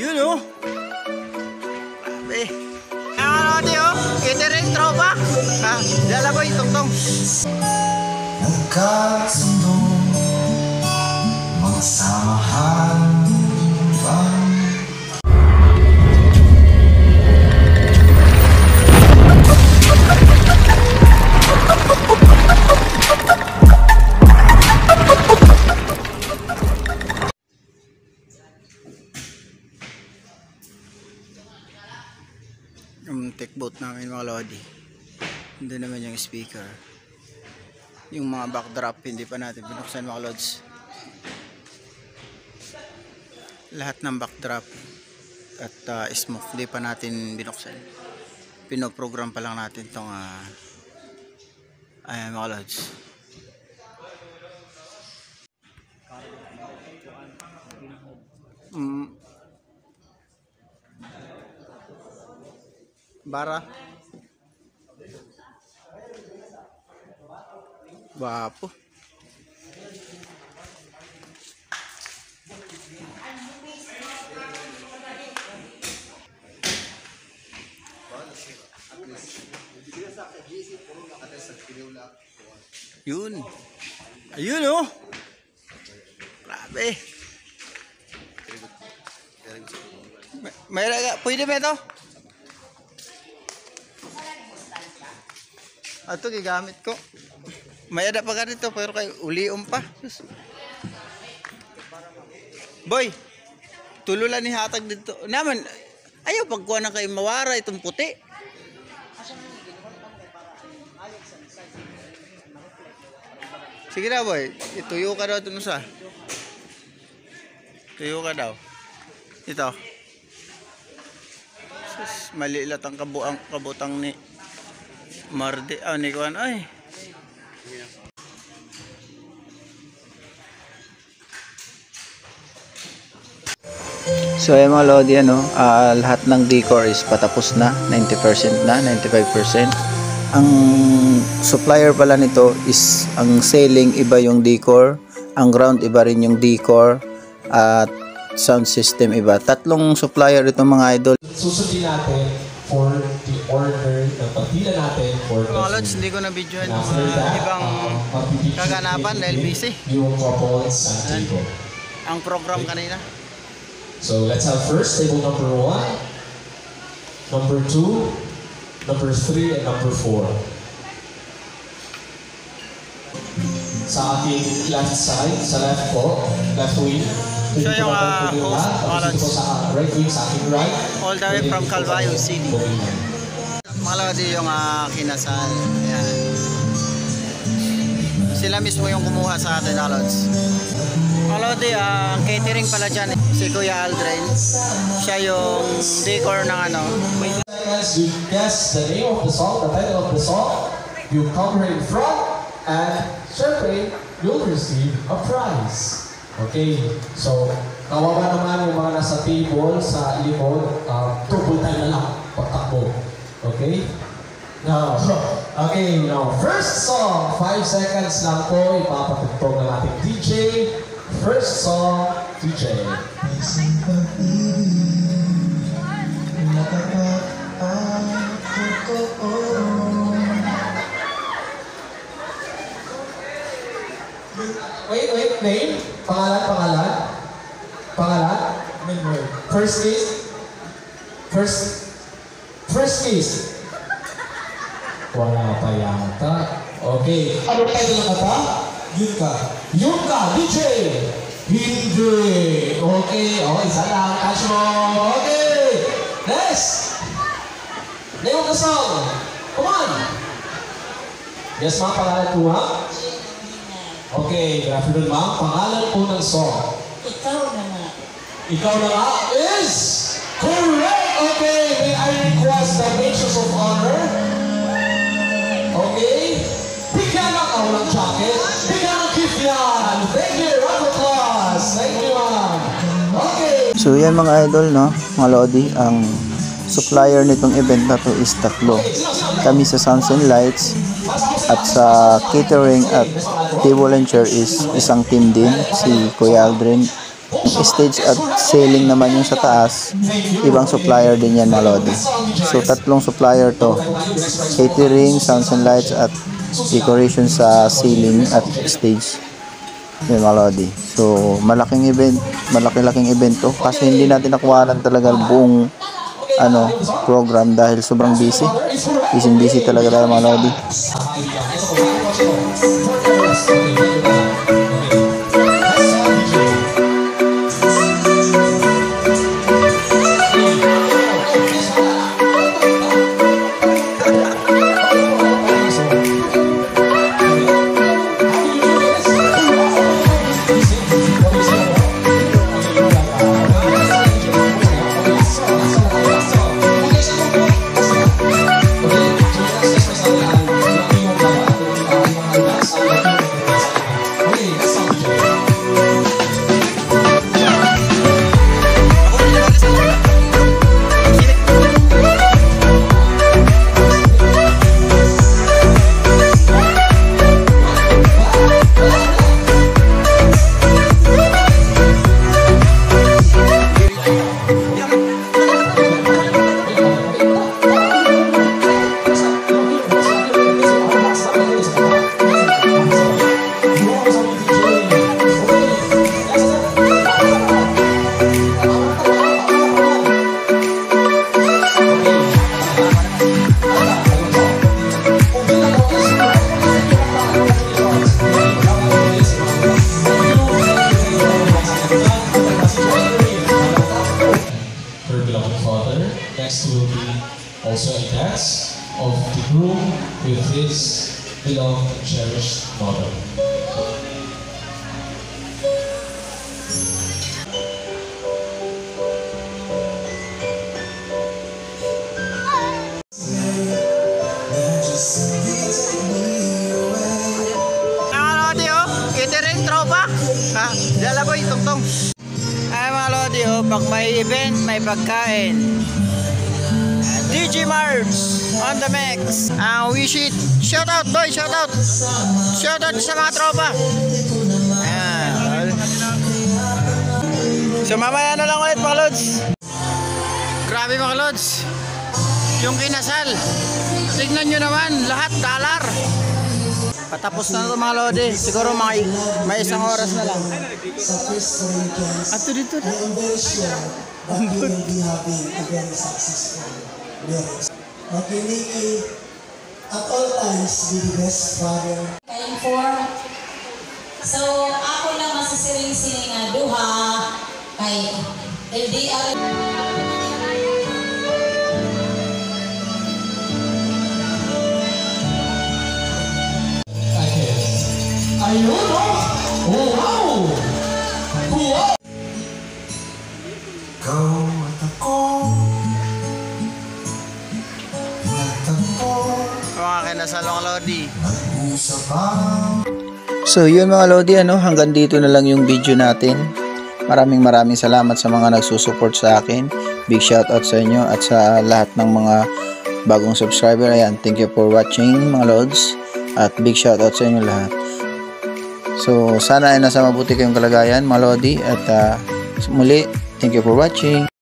Yun o. Grabe. Ano natin o? Catering tropa. Lalaboy, tungtong. Nagkasundo, magsamahan ba? Yung tech boat namin mga lodi, hindi naman yung speaker, yung mga backdrop hindi pa natin binuksan mga lods. Lahat ng backdrop at smoke hindi pa natin binuksan, pinoprogram pa lang natin tong ayan mga lods. Bara Wapo. Yun. Ayun oh. Grabe. May pwede ba ito? Ito gigamit ko. May ada pa ganito pero kay uliom pa. Boy, tululan ni hatag dito. Naman ayaw pagkuha na kay mawara itong puti. Sige na boy, ituyo ka daw dun sa. Tuyo ka daw. Ito. Sus, malilat ang kabutang ni Mardi, ni Kuan ay. So ay mga lodi lahat ng decor is patapos na, 90% na, 95%. Ang supplier pala nito is ang ceiling iba yung decor, ang ground iba rin yung decor, at sound system iba. Tatlong supplier itong mga idol. Susundin natin for the order ng pagpila natin for mga lods, hindi ko na videoan yung ibang kaganapan dahil busy yung couples sa table. Ang program kanina. So let's have first table number 1, number 2, number 3, and number 4. Sa aking left side, sa left po, left wing. So yung host, mga lods, right wing sa aking right. all the way from Calvayo City. Mga lodi yung kinasal. Ayan. Sila mismo yung kumuha sa atin mga lods. Mga lodi, ang catering pala dyan si Kuya Aldrin. Siya yung decor ng You guess the name of the song, the title of the song. You come here in front and syempre, you'll receive a prize. Okay, so kawawa naman yung mga nasa table sa likod, double time na lang pagtakbo. Okay? Now, first song, 5 seconds lang po, ipapatugtog na natin DJ. First song, DJ. Wait, name? Pangalan? First kiss? Wala pa yata. Okay. Ano title ng kata? Yunka, DJ! Hindi! Okay, isa lang. Catch mo! Okay! Next! Name of the song! Come on! Yes, ma'am, pangalan po, ha? Okay, good afternoon, ma'am. Pangalan po ng song. Ikaw na nga is correct! Okay, may I request the nations of honor? Okay? Bigyan ng ng jacket. Bigyan ng gift yan! Thank you! Round of applause! Thank you, ma'am! Okay! So yan mga idol, mga lodi, ang supplier nitong event na to is tatlo. Kami sa Sounds and Lights, at sa catering at table and chair is isang team din, si Kuya Aldrin stage at ceiling naman yung sa taas, ibang supplier din yan mga lodi. So tatlong supplier to, catering, sounds and lights at decoration sa ceiling at stage yun mga lodi. So malaking event to kasi hindi natin nakuhanan talaga buong program dahil sobrang busy talaga tayo mga lodi. Next will be also a dance of the groom with his beloved and cherished mother. Catering tropa. Dala boy, tungtong. Ay mga lodi, pag may event, may pagkain. DJ Mars on the mix. Wish it. Shout out boy, shout out. Shout out sa mga tropa. Ayan. So mamaya na lang ulit mga lods. Grabe mga lods. Yung kinasal. Tignan nyo naman, lahat dollar. Patapos na ito mga lodi. Siguro may isang oras na lang. At dito na. Makinig at all times be the best father. So ako lang masisiring-siring nga duha kay LDR. Ayun, oh! Wow! Wow! Ikaw at ako nagtagpo, Mga kinasal mga lodi. nag-usap ang So yun mga lodi, hanggang dito na lang yung video natin. Maraming salamat sa mga nagsusupport sa akin. Big shout out sa inyo at sa lahat ng mga bagong subscriber. Ayan, thank you for watching mga lods. At big shout out sa inyo lahat. So sana ay nasa mabuti kayong kalagayan mga lodi. At muli, thank you for watching.